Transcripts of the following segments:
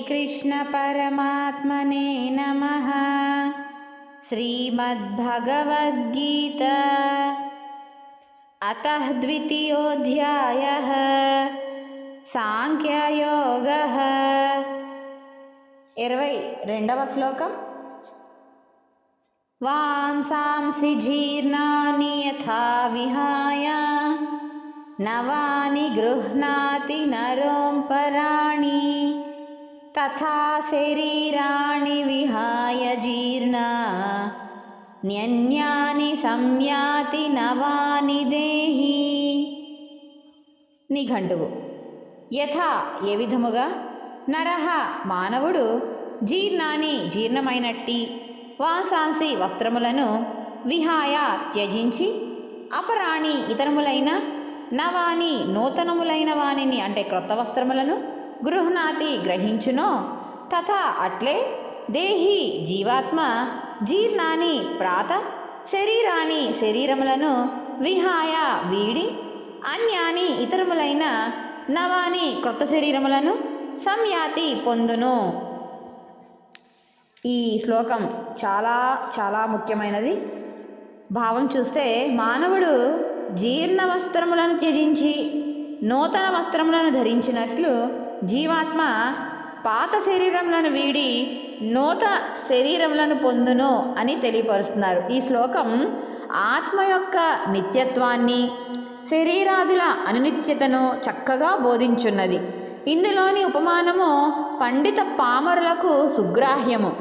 श्रीकृष्ण परमात्मने नमः। श्रीमद्भगवद्गीता अतः द्वितीयोऽध्यायः सांख्ययोगः। 22వ శ్లోకం। वांसांसि जीर्णानि यथा विहाय नवानि गृह्णाति नरोपराणि तथा शरीराणि विहाय जीर्णा न्यन्यानि संयाति नवानि देहि। నిఘంటువు యథా ఏ విధముగా నరహ మానవుడు జీర్ణాని జీర్ణమైనట్టి వాంసాంసి వస్త్రములను విహాయ త్యజించి అపరాణి ఇతరములైన నవాని నూతనములైన వానిని అంటే క్రొత్త వస్త్రములను గృహ్ణాతి గ్రహించునో తథా అట్లే దేహి జీవాత్మ జీర్ణాని ప్రాత శరీరాన్ని శరీరములను విహాయ వీడి అన్యాని ఇతరములైన నవాని క్రొత్త శరీరములను సంయాతి పొందును। ఈ శ్లోకం చాలా చాలా ముఖ్యమైనది। భావం చూస్తే మానవుడు జీర్ణ వస్త్రములను త్యజించి నూతన వస్త్రములను ధరించినట్లు జీవాత్మ పాత శరీరములను వీడి నూతన శరీరములను పొందును అని తెలియపరుస్తున్నారు। ఈ శ్లోకం ఆత్మ యొక్క నిత్యత్వాన్ని శరీరాదుల అనినిత్యతను చక్కగా బోధించున్నది। ఇందులోని ఉపమానము పండిత పామరులకు సుగ్రాహ్యము,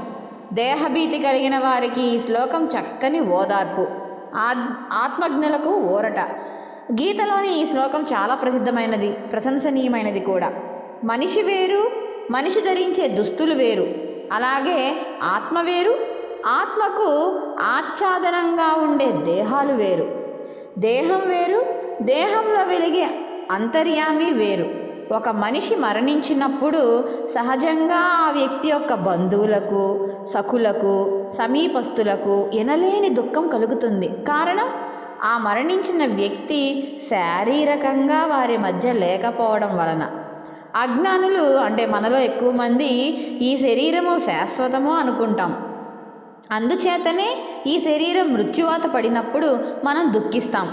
దేహభీతి కలిగిన వారికి ఈ శ్లోకం చక్కని ఓదార్పు, ఆత్మజ్ఞులకు ఊరట। గీతలోని ఈ శ్లోకం చాలా ప్రసిద్ధమైనది, ప్రశంసనీయమైనది కూడా। మనిషి వేరు, మనిషి ధరించే దుస్తులు వేరు, అలాగే ఆత్మ వేరు, ఆత్మకు ఆచ్ఛాదనంగా ఉండే దేహాలు వేరు, దేహం వేరు, దేహంలో వెలిగే అంతర్యామి వేరు। ఒక మనిషి మరణించినప్పుడు సహజంగా ఆ వ్యక్తి యొక్క బంధువులకు, సఖులకు, సమీపస్తులకు ఎనలేని దుఃఖం కలుగుతుంది। కారణం ఆ మరణించిన వ్యక్తి శారీరకంగా వారి మధ్య లేకపోవడం వలన। అజ్ఞానులు అంటే మనలో ఎక్కువ మంది ఈ శరీరము శాశ్వతము అనుకుంటాం। అందుచేతనే ఈ శరీరం మృత్యువాత పడినప్పుడు మనం దుఃఖిస్తాం,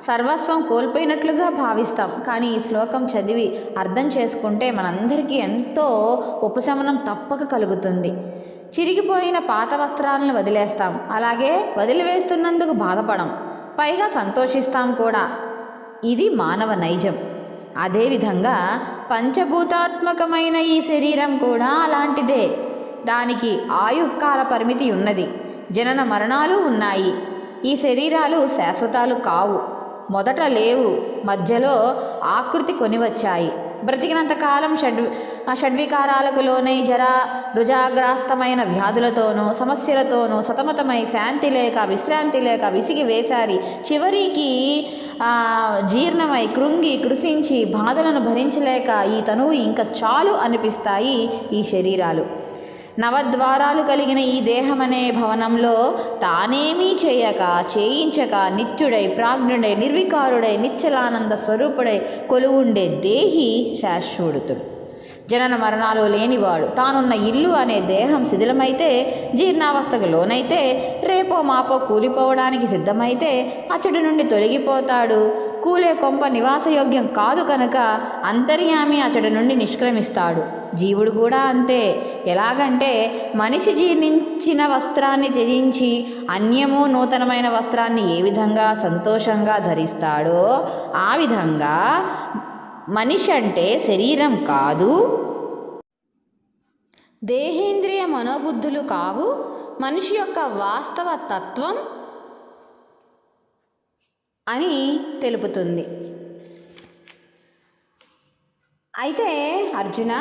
సర్వస్వం కోల్పోయినట్లుగా భావిస్తాం। కానీ ఈ శ్లోకం చదివి అర్థం చేసుకుంటే మనందరికీ ఎంతో ఉపశమనం తప్పక కలుగుతుంది। చిరిగిపోయిన పాత వస్త్రాలను వదిలేస్తాం, అలాగే వదిలివేస్తున్నందుకు బాధపడం, పైగా సంతోషిస్తాం కూడా। ఇది మానవ నైజం। అదేవిధంగా పంచభూతాత్మకమైన ఈ శరీరం కూడా అలాంటిదే। దానికి ఆయుఃకాల పరిమితి ఉన్నది, జనన మరణాలు ఉన్నాయి। ఈ శరీరాలు శాశ్వతాలు కావు, మొదట లేవు, మధ్యలో ఆకృతి కొనివచ్చాయి। బ్రతికినంతకాలం షడ్వికారాలకు లోనై జరా రుజాగ్రాస్తమైన వ్యాధులతోనూ సమస్యలతోనూ సతమతమై శాంతి లేక విశ్రాంతి లేక విసిగి వేసారి చివరికి జీర్ణమై కృంగి కృషించి బాధలను భరించలేక ఈ తనువు ఇంకా చాలు అనిపిస్తాయి ఈ శరీరాలు। నవద్వారాలు కలిగిన ఈ దేహమనే భవనంలో తానేమీ చేయక చేయించక నిత్యుడై ప్రాజ్ఞుడై నిర్వికారుడై నిశ్చలానంద స్వరూపుడై కొలువుండే దేహి శాశ్వతుడు, జనన మరణాలు లేనివాడు। తానున్న ఇల్లు అనే దేహం శిథిలమైతే, జీర్ణావస్థకు లోనైతే, రేపో మాపో కూలిపోవడానికి సిద్ధమైతే అతడి నుండి తొలగిపోతాడు। కూలే కొంప నివాసయోగ్యం కాదు కనుక అంతర్యామి అతడి నుండి నిష్క్రమిస్తాడు। జీవుడు కూడా అంతే। ఎలాగంటే మనిషి జీర్ణించిన వస్త్రాన్ని త్యజించి అన్యము నూతనమైన వస్త్రాన్ని ఏ విధంగా సంతోషంగా ధరిస్తాడో ఆ విధంగా మనిషి అంటే శరీరం కాదు, దేహేంద్రియ మనోబుద్ధులు కావు, మనిషి యొక్క వాస్తవ తత్వం అని తెలుపుతుంది। అయితే అర్జున,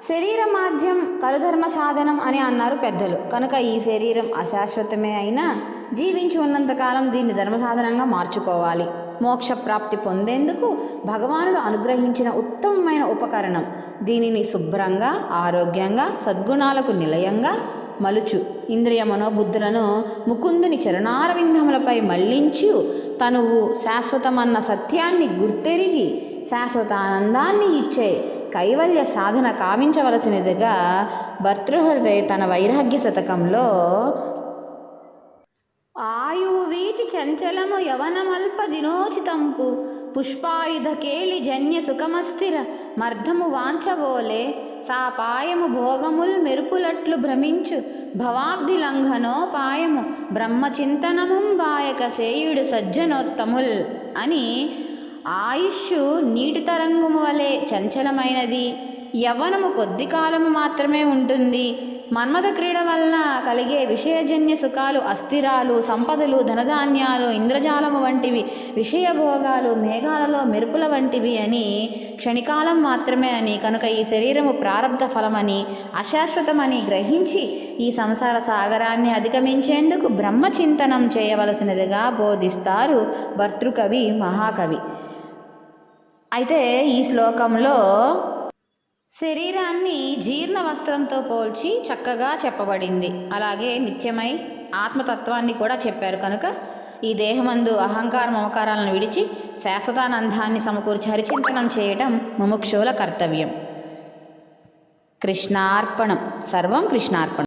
శరీరమాధ్యం కలుధర్మ సాధనం అని అన్నారు పెద్దలు కనుక ఈ శరీరం అశాశ్వతమే అయినా జీవించి ఉన్నంతకాలం దీన్ని ధర్మ సాధనంగా మార్చుకోవాలి। మోక్షప్రాప్తి పొందేందుకు భగవానుడు అనుగ్రహించిన ఉత్తమమైన ఉపకరణం. దీనిని శుభ్రంగా, ఆరోగ్యంగా, సద్గుణాలకు నిలయంగా మలుచు ఇంద్రియ మనోబుద్ధులను ముకుందుని చరణారవిందములపై మళ్లించు తనువు శాశ్వతమన్న సత్యాన్ని గుర్తెరిగి శాశ్వత ఆనందాన్ని ఇచ్చే కైవల్య సాధన కావించవలసినదిగా భర్తృహృదయ తన వైరాగ్య శతకంలో ఆయువు వీచి చంచలము యవనమల్ప దినోచితంపు పుష్పాయుధ కేళి జన్య సుఖమస్థిర మర్ధము వాంఛవోలే సాపాయము భోగముల్ మెరుపులట్లు భ్రమించు భవాబ్ది లంఘనోపాయము బ్రహ్మచింతనముం బాయక సేయుడు సజ్జనోత్తముల్ అని ఆయుష్ నీటి తరంగము వలె చంచలమైనది, యవ్వనము కొద్ది కాలము మాత్రమే ఉంటుంది. మన్మథ క్రీడ వలన కలిగే విషయజన్య సుఖాలు అస్థిరాలు, సంపదలు, ధనధాన్యాలు, ఇంద్రజాలము వంటివి విషయభోగాలు మేఘాలలో మెరుపుల వంటివి అని, క్షణికాలం మాత్రమే అని, కనుక ఈ శరీరము ప్రారబ్ధ ఫలమని అశాశ్వతమని గ్రహించి ఈ సంసార సాగరాన్ని అధిగమించేందుకు బ్రహ్మచింతనం చేయవలసినదిగా బోధిస్తారు భర్తృకవి మహాకవి. అయితే ఈ శ్లోకంలో శరీరాన్ని జీర్ణ వస్త్రంతో పోల్చి చక్కగా చెప్పబడింది. అలాగే నిత్యమై ఆత్మతత్వాన్ని కూడా చెప్పారు. కనుక ఈ దేహమందు అహంకార మమకారాలను విడిచి శాశ్వతానందాన్ని సమకూర్చి హరిచింతనం చేయటం ముముక్షువుల కర్తవ్యం. కృష్ణార్పణం. సర్వం కృష్ణార్పణం.